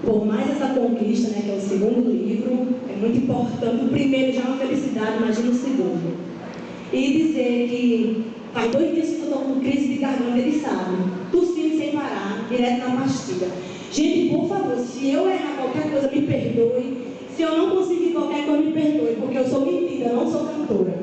por mais essa conquista, né, que é o segundo livro, é muito importante. O primeiro já é uma felicidade, imagina o segundo. E dizer que faz 2 dias que eu estou com crise de garganta, ele sabe, tossindo sem parar, direto na pastilha. Gente, por favor, se eu errar qualquer coisa, me perdoe. Se eu não conseguir qualquer coisa, me perdoe, porque eu sou mentira, eu não sou cantora.